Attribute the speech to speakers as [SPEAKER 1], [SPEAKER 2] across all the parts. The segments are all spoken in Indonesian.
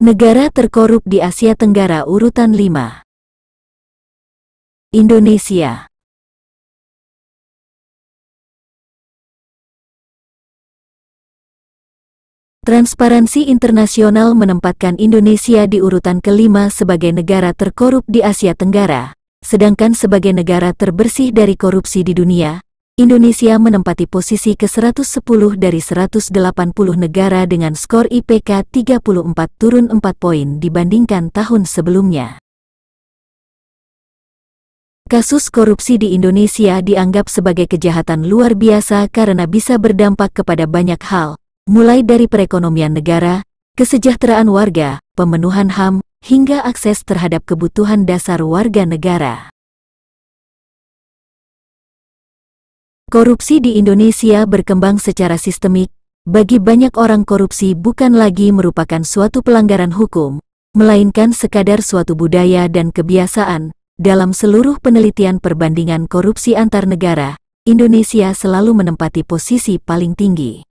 [SPEAKER 1] Negara terkorup di Asia Tenggara urutan 5. Indonesia. Transparansi Internasional menempatkan Indonesia di urutan kelima sebagai negara terkorup di Asia Tenggara, sedangkan sebagai negara terbersih dari korupsi di dunia, Indonesia menempati posisi ke-110 dari 180 negara dengan skor IPK 34 turun 4 poin dibandingkan tahun sebelumnya. Kasus korupsi di Indonesia dianggap sebagai kejahatan luar biasa karena bisa berdampak kepada banyak hal, mulai dari perekonomian negara, kesejahteraan warga, pemenuhan HAM, hingga akses terhadap kebutuhan dasar warga negara. Korupsi di Indonesia berkembang secara sistemik. Bagi banyak orang korupsi bukan lagi merupakan suatu pelanggaran hukum, melainkan sekadar suatu budaya dan kebiasaan. Dalam seluruh penelitian perbandingan korupsi antar negara, Indonesia selalu menempati posisi paling tinggi.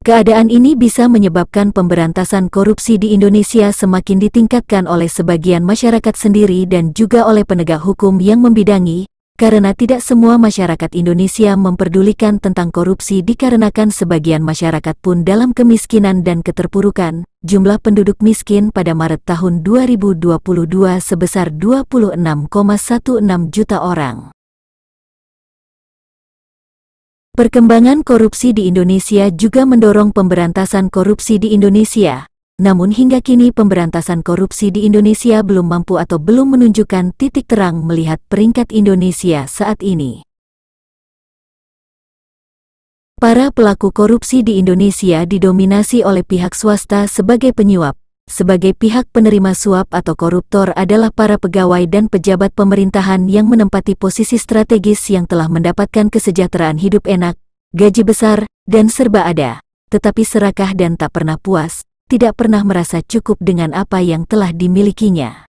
[SPEAKER 1] Keadaan ini bisa menyebabkan pemberantasan korupsi di Indonesia semakin ditingkatkan oleh sebagian masyarakat sendiri dan juga oleh penegak hukum yang membidangi, karena tidak semua masyarakat Indonesia memperdulikan tentang korupsi dikarenakan sebagian masyarakat pun dalam kemiskinan dan keterpurukan. Jumlah penduduk miskin pada Maret tahun 2022 sebesar 26,16 juta orang. Perkembangan korupsi di Indonesia juga mendorong pemberantasan korupsi di Indonesia. Namun hingga kini pemberantasan korupsi di Indonesia belum mampu atau belum menunjukkan titik terang melihat peringkat Indonesia saat ini. Para pelaku korupsi di Indonesia didominasi oleh pihak swasta sebagai penyuap. Sebagai pihak penerima suap atau koruptor adalah para pegawai dan pejabat pemerintahan yang menempati posisi strategis yang telah mendapatkan kesejahteraan hidup enak, gaji besar, dan serba ada, tetapi serakah dan tak pernah puas. Tidak pernah merasa cukup dengan apa yang telah dimilikinya.